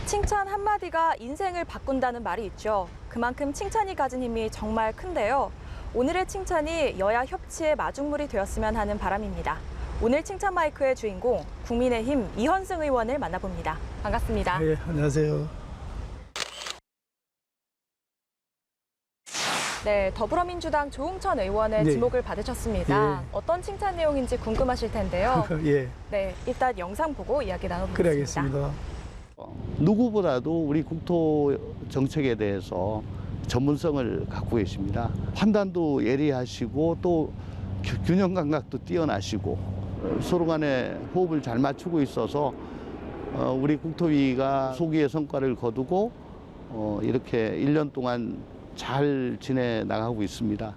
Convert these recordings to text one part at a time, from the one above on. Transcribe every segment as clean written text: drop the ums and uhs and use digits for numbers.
칭찬 한마디가 인생을 바꾼다는 말이 있죠. 그만큼 칭찬이 가진 힘이 정말 큰데요. 오늘의 칭찬이 여야 협치의 마중물이 되었으면 하는 바람입니다. 오늘 칭찬 마이크의 주인공, 국민의힘 이현승 의원을 만나봅니다. 반갑습니다. 네, 안녕하세요. 네, 더불어민주당 조웅천 의원의 네. 지목을 받으셨습니다. 예. 어떤 칭찬 내용인지 궁금하실 텐데요. 예, 네, 일단 영상 보고 이야기 나눠보겠습니다. 그래야겠습니다. 누구보다도 우리 국토 정책에 대해서 전문성을 갖고 계십니다. 판단도 예리하시고 또 균형 감각도 뛰어나시고 서로 간에 호흡을 잘 맞추고 있어서 우리 국토위가 소기의 성과를 거두고 이렇게 1년 동안 잘 지내 나가고 있습니다.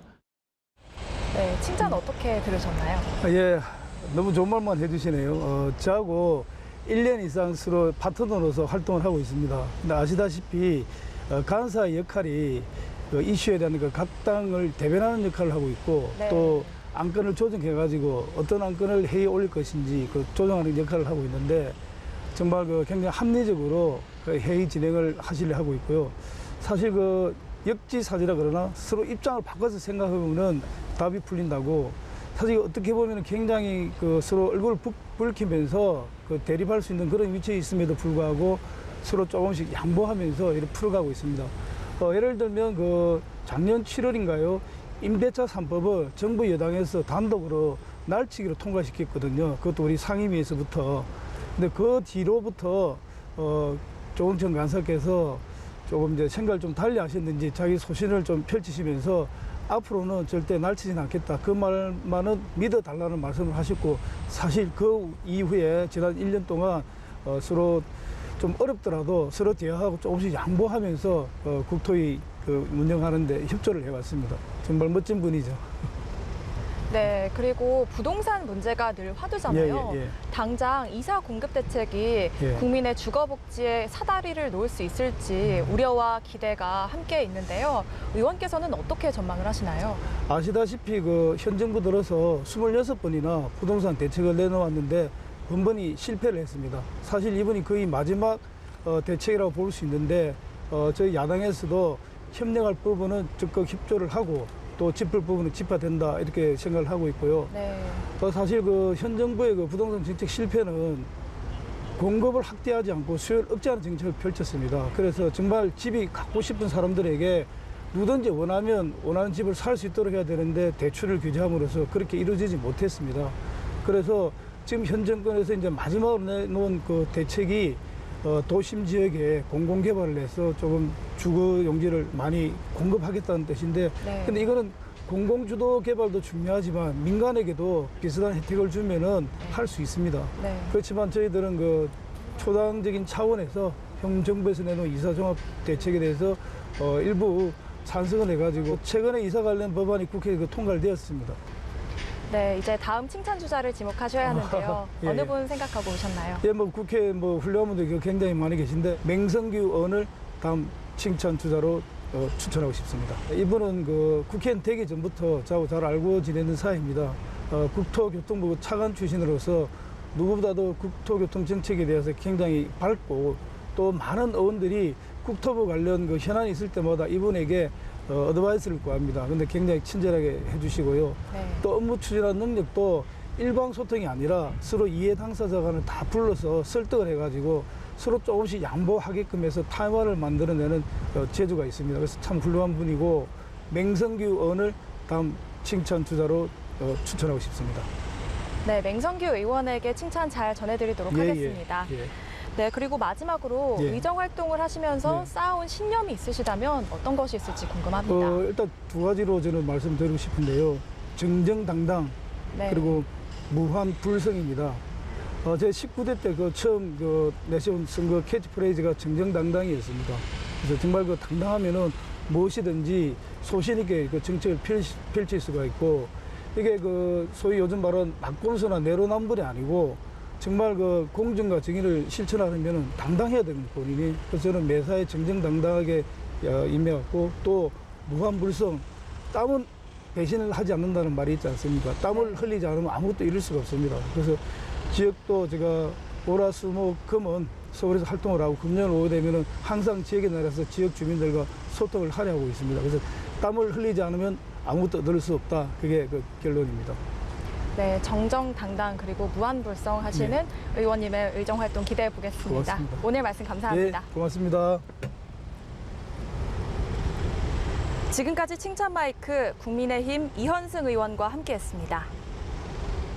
네, 칭찬 어떻게 들으셨나요? 예, 너무 좋은 말만 해주시네요. 저하고 1년 이상 서로 파트너로서 활동을 하고 있습니다. 근데 아시다시피 간사의 역할이 이슈에 대한 각 당을 대변하는 역할을 하고 있고, 네. 또 안건을 조정해가지고 어떤 안건을 회의에 올릴 것인지 조정하는 역할을 하고 있는데, 정말 굉장히 합리적으로 회의 진행을 하시려 하고 있고요. 사실 역지사지라 그러나 서로 입장을 바꿔서 생각하면은 답이 풀린다고, 사실 어떻게 보면 굉장히 서로 얼굴을 붉히면서 대립할 수 있는 그런 위치에 있음에도 불구하고 서로 조금씩 양보하면서 이렇게 풀어가고 있습니다. 예를 들면 작년 7월인가요? 임대차 3법을 정부 여당에서 단독으로 날치기로 통과시켰거든요. 그것도 우리 상임위에서부터. 근데 그 뒤로부터 조웅천 간사께서 조금 이제 생각을 좀 달리 하셨는지 자기 소신을 좀 펼치시면서 앞으로는 절대 날치진 않겠다. 그 말만은 믿어달라는 말씀을 하셨고, 사실 그 이후에 지난 1년 동안 서로 좀 어렵더라도 서로 대화하고 조금씩 양보하면서 국토위 운영하는데 협조를 해왔습니다. 정말 멋진 분이죠. 네, 그리고 부동산 문제가 늘 화두잖아요. 예. 당장 이사 공급 대책이 예. 국민의 주거복지에 사다리를 놓을 수 있을지 우려와 기대가 함께 있는데요. 의원께서는 어떻게 전망을 하시나요? 아시다시피 현 정부 들어서 26번이나 부동산 대책을 내놓았는데 번번이 실패를 했습니다. 사실 이번이 거의 마지막 대책이라고 볼 수 있는데, 저희 야당에서도 협력할 부분은 적극 협조를 하고 또 짚을 부분은 짚어야 된다, 이렇게 생각을 하고 있고요. 네. 사실 현 정부의 부동산 정책 실패는 공급을 확대하지 않고 수요를 억제하는 정책을 펼쳤습니다. 그래서 정말 집이 갖고 싶은 사람들에게 누구든지 원하는 집을 살 수 있도록 해야 되는데 대출을 규제함으로써 그렇게 이루어지지 못했습니다. 그래서 지금 현 정권에서 이제 마지막으로 내놓은 대책이 도심 지역에 공공개발을 해서 조금 주거 용지를 많이 공급하겠다는 뜻인데, 네. 근데 이거는 공공주도 개발도 중요하지만 민간에게도 비슷한 혜택을 주면은 할 수 있습니다. 네. 그렇지만 저희들은 초당적인 차원에서 현 정부에서 내놓은 이사종합 대책에 대해서 일부 찬성을 해가지고 최근에 이사 관련 법안이 국회에 통과를 되었습니다. 네, 이제 다음 칭찬 주자를 지목하셔야 하는데요. 예, 어느 예. 분 생각하고 오셨나요? 예, 국회 훌륭한 분들 굉장히 많이 계신데, 맹성규 의원을 다음 칭찬 주자로 추천하고 싶습니다. 이분은 국회의원 되기 전부터 저하고 잘 알고 지내는 사이입니다. 국토교통부 차관 출신으로서 누구보다도 국토교통 정책에 대해서 굉장히 밝고, 또 많은 의원들이 국토부 관련 현안이 있을 때마다 이분에게 어드바이스를 구합니다. 근데 굉장히 친절하게 해주시고요. 네. 또 업무 추진하는 능력도 일방 소통이 아니라 서로 이해 당사자 간을 다 불러서 설득을 해가지고 서로 조금씩 양보하게끔 해서 타임화를 만들어내는 재주가 있습니다. 그래서 참 훌륭한 분이고, 맹성규 의원을 다음 칭찬 주자로 추천하고 싶습니다. 네, 맹성규 의원에게 칭찬 잘 전해드리도록 하겠습니다. 예. 네, 그리고 마지막으로 예. 의정 활동을 하시면서 네. 쌓아온 신념이 있으시다면 어떤 것이 있을지 궁금합니다. 일단 두 가지로 저는 말씀드리고 싶은데요. 정정당당, 네. 그리고 무한 불성입니다. 제 19대 때 처음 내세운 선거 캐치프레이즈가 정정당당이었습니다. 그래서 정말 당당하면은 무엇이든지 소신 있게 정책을 펼칠 수가 있고, 이게 소위 요즘 말하는 막공수나 내로남불이 아니고 정말 공정과 정의를 실천하려면 당당해야 되는 본인이. 그래서 저는 매사에 정정당당하게 임해왔고, 또 무한불성, 땀은 배신을 하지 않는다는 말이 있지 않습니까? 땀을 흘리지 않으면 아무것도 이룰 수가 없습니다. 그래서 지역도 제가 월화수목금은 서울에서 활동을 하고 금년 오후 되면은 항상 지역에 나가서 지역 주민들과 소통을 하려고 있습니다. 그래서 땀을 흘리지 않으면 아무것도 얻을 수 없다. 그게 그 결론입니다. 네, 정정당당 그리고 무한불성하시는 의원님의 의정 활동 기대해 보겠습니다. 고맙습니다. 오늘 말씀 감사합니다. 네, 고맙습니다. 지금까지 칭찬 마이크 국민의힘 이현승 의원과 함께했습니다.